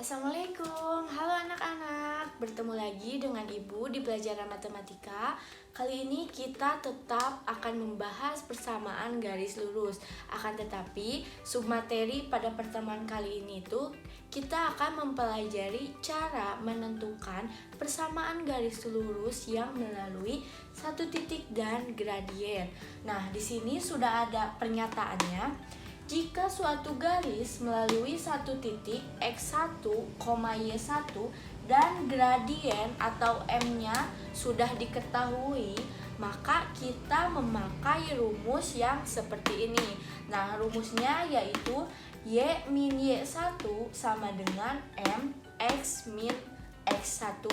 Assalamualaikum, halo anak-anak. Bertemu lagi dengan Ibu di pelajaran matematika. Kali ini kita tetap akan membahas persamaan garis lurus. Akan tetapi, submateri pada pertemuan kali ini tuh kita akan mempelajari cara menentukan persamaan garis lurus yang melalui satu titik dan gradien. Nah, di sini sudah ada pernyataannya. Jika suatu garis melalui satu titik x1, y1 dan gradien atau m-nya sudah diketahui, maka kita memakai rumus yang seperti ini. Nah, rumusnya yaitu y min y1 sama dengan m x min x1.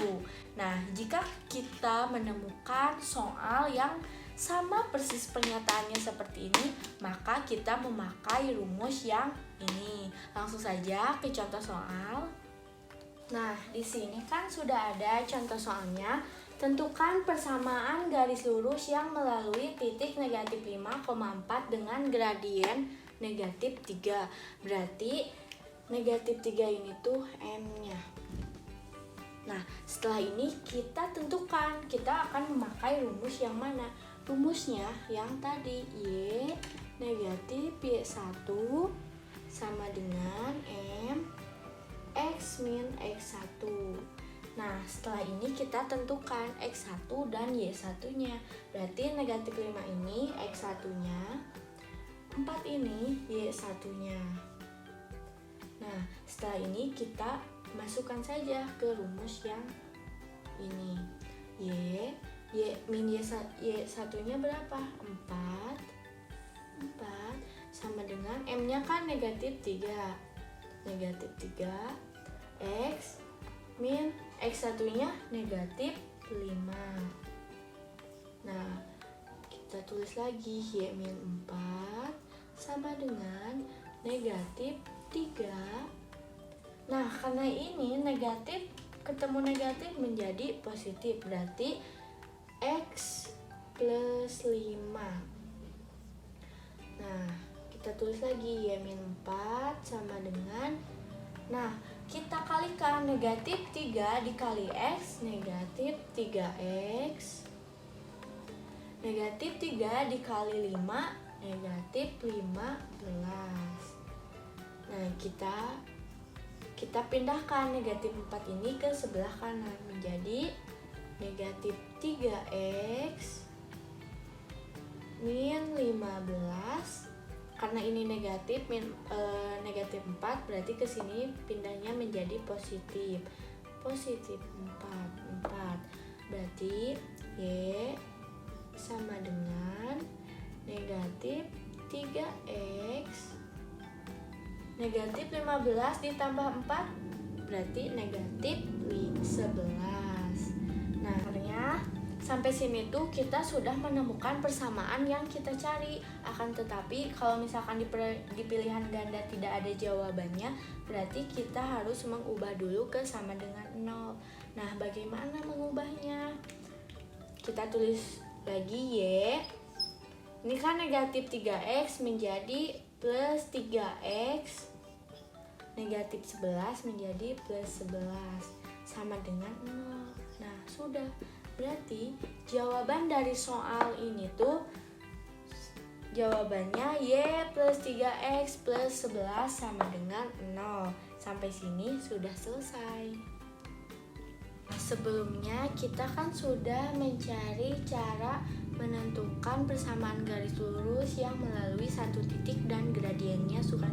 Nah, jika kita menemukan soal yang sama persis pernyataannya seperti ini, maka kita memakai rumus yang ini. Langsung saja ke contoh soal. Nah, di sini kan sudah ada contoh soalnya. Tentukan persamaan garis lurus yang melalui titik negatif 5,4 dengan gradien negatif 3. Berarti negatif 3 ini tuh M-nya. Nah, setelah ini kita tentukan, kita akan memakai rumus yang mana? Rumusnya yang tadi, Y negatif Y1 sama dengan M X min X1. Nah, setelah ini kita tentukan X1 dan Y1-nya. Berarti negatif 5 ini X1-nya, 4 ini Y1-nya. Nah, setelah ini kita masukkan saja ke rumus yang ini. Y min Y1-nya berapa? 4 sama dengan M-nya kan negatif 3. Negatif 3 X min X1-nya negatif 5. Nah, kita tulis lagi Y min 4 sama dengan negatif 3. Nah, karena ini negatif ketemu negatif menjadi positif, berarti X plus 5. Nah, kita tulis lagi Y min 4 sama dengan, nah, kita kalikan negatif 3 dikali X, negatif 3X. Negatif 3 dikali 5, negatif 15. Nah, kita pindahkan negatif 4 ini ke sebelah kanan menjadi negatif 3X min 15. Karena ini negatif negatif 4, berarti ke sini pindahnya menjadi positif. Positif 4. Berarti Y sama dengan negatif 3X. Negatif 15 ditambah 4 berarti negatif 11. Nah, akhirnya sampai sini tuh kita sudah menemukan persamaan yang kita cari. Akan tetapi kalau misalkan di pilihan ganda tidak ada jawabannya, berarti kita harus mengubah dulu ke sama dengan 0. Nah, bagaimana mengubahnya? Kita tulis lagi Y. Ini kan negatif 3X menjadi plus 3X. Negatif 11 menjadi plus 11 sama dengan 0. Nah, sudah. Berarti jawaban dari soal ini tuh jawabannya Y plus 3X plus 11 sama dengan 0. Sampai sini sudah selesai. Nah, sebelumnya kita kan sudah mencari cara menentukan persamaan garis lurus yang melalui satu titik dan gradiennya sudah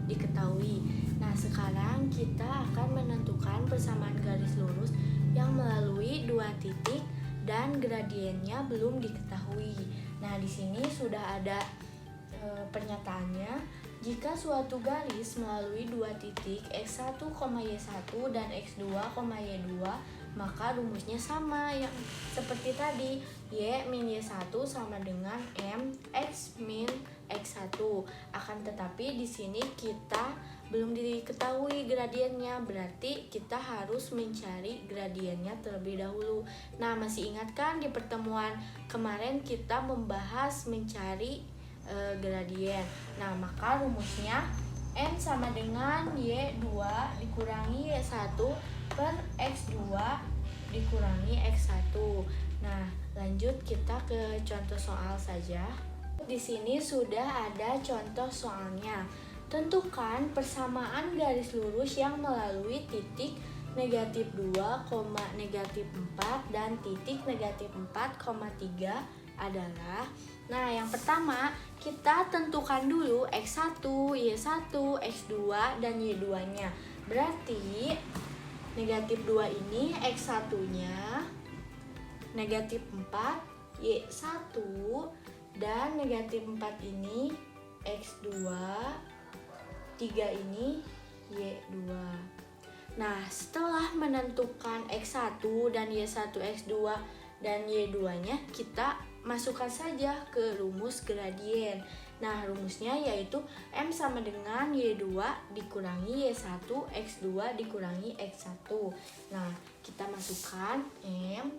diketahui. Nah, sekarang kita akan menentukan persamaan garis lurus yang melalui dua titik dan gradiennya belum diketahui. Nah, di sini sudah ada pernyataannya. Jika suatu garis melalui dua titik x1, y1 dan x2, y2, maka rumusnya sama yang seperti tadi. Y min y1 sama dengan m x min x1. Akan tetapi di sini kita belum diketahui gradiennya, berarti kita harus mencari gradiennya terlebih dahulu. Nah, masih ingat kan di pertemuan kemarin kita membahas mencari gradien. Nah, maka rumusnya M sama dengan Y2 dikurangi Y1 per X2 dikurangi X1. Nah, lanjut kita ke contoh soal saja. Di sini sudah ada contoh soalnya. Tentukan persamaan garis lurus yang melalui titik negatif 2, negatif 4 dan titik negatif 4,3 adalah. Nah, yang pertama kita tentukan dulu X1, Y1, X2 dan Y2-nya. Berarti negatif 2 ini X1-nya negatif 4, Y1 dan negatif 4 ini X2, 3 ini Y2. Nah, setelah menentukan X1 dan Y1, X2 dan Y2-nya, kita masukkan saja ke rumus gradien. Nah, rumusnya yaitu M sama dengan Y2 dikurangi Y1, X2 dikurangi X1. Nah, kita masukkan M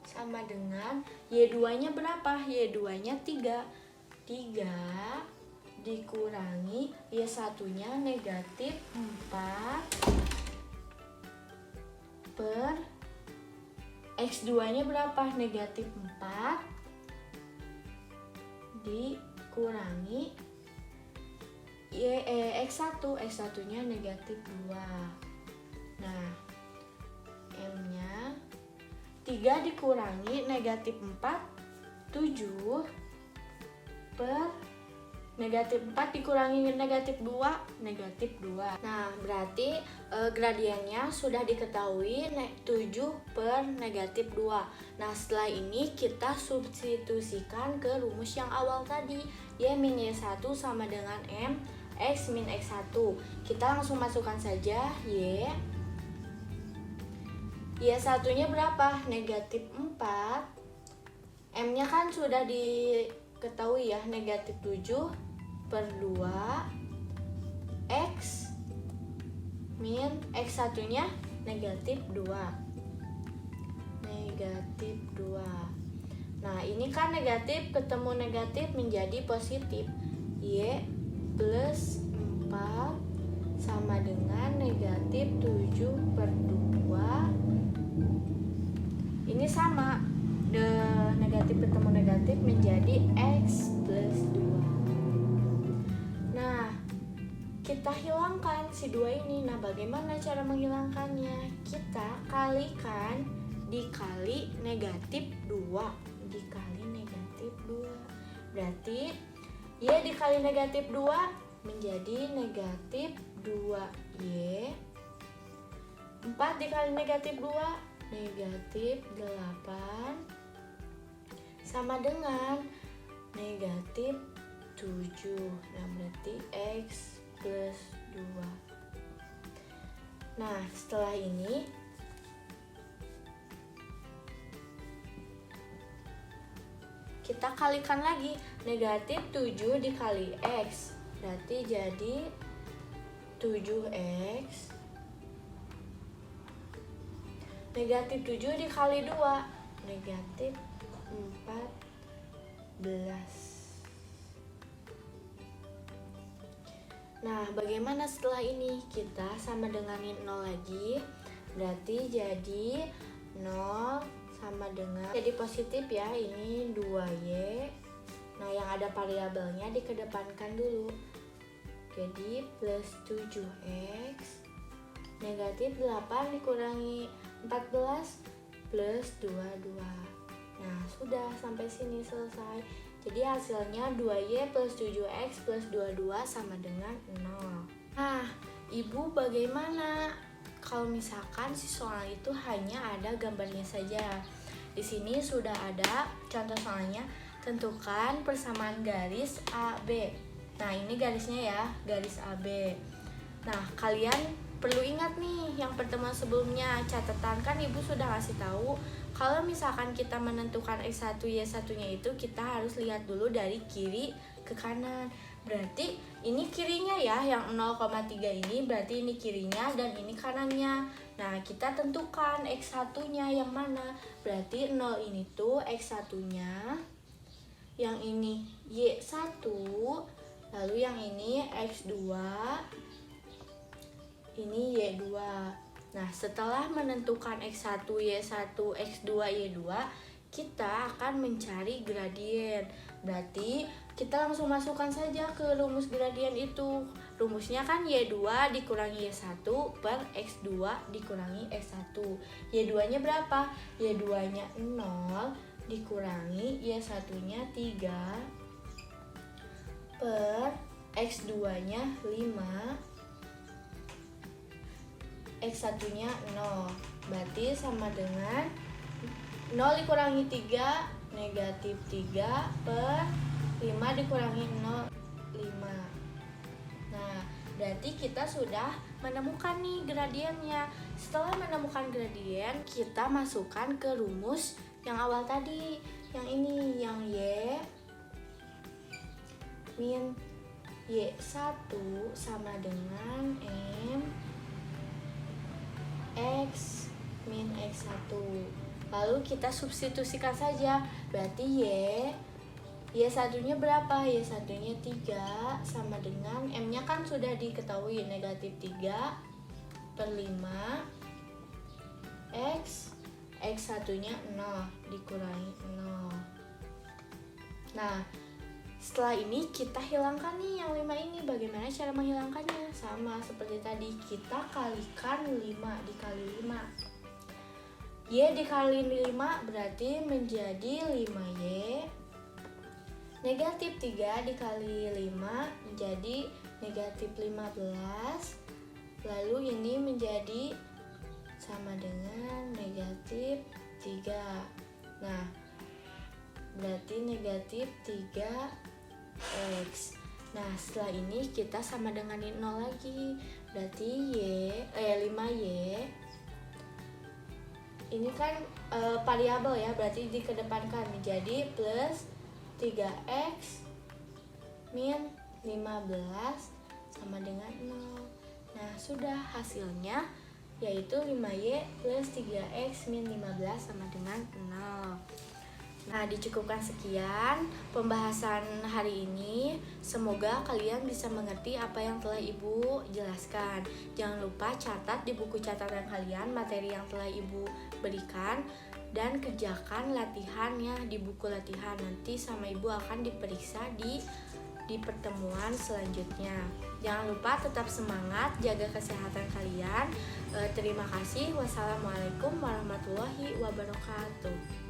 sama dengan Y2-nya berapa? Y2-nya 3. 3 dikurangi Y1-nya negatif 4 per X2-nya berapa? Negatif 4 dikurangi X1. X1-nya negatif 2. Nah, M-nya 3 dikurangi negatif 4, 7 per negatif 4 dikurangi negatif 2, negatif 2. Nah, berarti gradiennya sudah diketahui 7 per negatif 2. Nah, setelah ini kita substitusikan ke rumus yang awal tadi. Y min Y1 sama dengan M X min X1. Kita langsung masukkan saja Y. Y1-nya berapa? Negatif 4. M-nya kan sudah diketahui ya, negatif 7 per 2 X min X1-nya negatif 2. Negatif 2. Nah, ini kan negatif ketemu negatif menjadi positif. Y plus 4 sama dengan negatif 7 per 2. Ini sama, negatif ketemu negatif menjadi X plus 2. Nah, kita hilangkan si 2 ini. Nah, bagaimana cara menghilangkannya? Kita kalikan dikali negatif 2. Dikali negatif 2. Berarti Y dikali negatif 2 menjadi negatif 2Y. 4 dikali negatif 2 negatif 8 sama dengan negatif 7. Nah, berarti X plus 2. Nah, setelah ini kita kalikan lagi. Negatif 7 dikali X berarti jadi 7X. Negatif 7 dikali 2 negatif 14. Nah, bagaimana setelah ini? Kita sama denganin 0 lagi. Berarti jadi 0 sama dengan, jadi positif ya, ini 2Y. Nah, yang ada variabelnya dikedepankan dulu. Jadi plus 7X negatif 8 dikurangi 14 plus 22. Nah, sudah sampai sini selesai. Jadi hasilnya 2Y plus 7X plus 22 sama dengan 0. Nah, Ibu bagaimana kalau misalkan si soal itu hanya ada gambarnya saja? Di sini sudah ada contoh soalnya. Tentukan persamaan garis AB. Nah, ini garisnya ya, garis AB. Nah, kalian perlu ingat nih yang pertemuan sebelumnya, catatan kan Ibu sudah kasih tahu kalau misalkan kita menentukan X1 Y1-nya itu kita harus lihat dulu dari kiri ke kanan. Berarti ini kirinya ya, yang 0,3 ini berarti ini kirinya dan ini kanannya. Nah, kita tentukan X1-nya yang mana. Berarti 0 ini tuh X1-nya, yang ini Y1, Lalu yang ini X2, ini Y2. Nah, setelah menentukan X1, Y1, X2, Y2, kita akan mencari gradien. Berarti kita langsung masukkan saja ke rumus gradien itu. Rumusnya kan Y2 dikurangi Y1 per X2 dikurangi X1. Y2-nya berapa? Y2-nya 0 dikurangi Y1-nya 3 per X2-nya 5, X1-nya 0. Berarti sama dengan 0 dikurangi 3, negatif 3 per 5 dikurangi 0, 5. Nah, berarti kita sudah menemukan nih gradiennya. Setelah menemukan gradien, kita masukkan ke rumus yang awal tadi. Yang ini, yang Y min Y1 sama dengan M X min X1. Lalu kita substitusikan saja. Berarti Y1-nya berapa? Y1-nya 3 sama dengan M-nya kan sudah diketahui, negatif 3 per 5 X1-nya 0 dikurangi 0. Nah, setelah ini kita hilangkan nih yang 5 ini. Bagaimana cara menghilangkannya? Sama seperti tadi, kita kalikan 5 dikali 5. Y dikali 5 berarti menjadi 5Y. Negatif 3 dikali 5 menjadi negatif 15. Lalu ini menjadi sama dengan negatif 3. Nah, berarti negatif 3X. Nah, setelah ini kita sama dengan 0 lagi. Berarti 5Y. Ini kan variabel ya, berarti dikedepankan menjadi plus 3X min 15 sama dengan 0. Nah, sudah hasilnya yaitu 5Y plus 3X min 15 sama dengan 0. Nah, dicukupkan sekian pembahasan hari ini. Semoga kalian bisa mengerti apa yang telah Ibu jelaskan. Jangan lupa catat di buku catatan kalian materi yang telah Ibu berikan dan kerjakan latihannya di buku latihan. Nanti sama Ibu akan diperiksa di pertemuan selanjutnya. Jangan lupa tetap semangat, jaga kesehatan kalian. Terima kasih. Wassalamualaikum warahmatullahi wabarakatuh.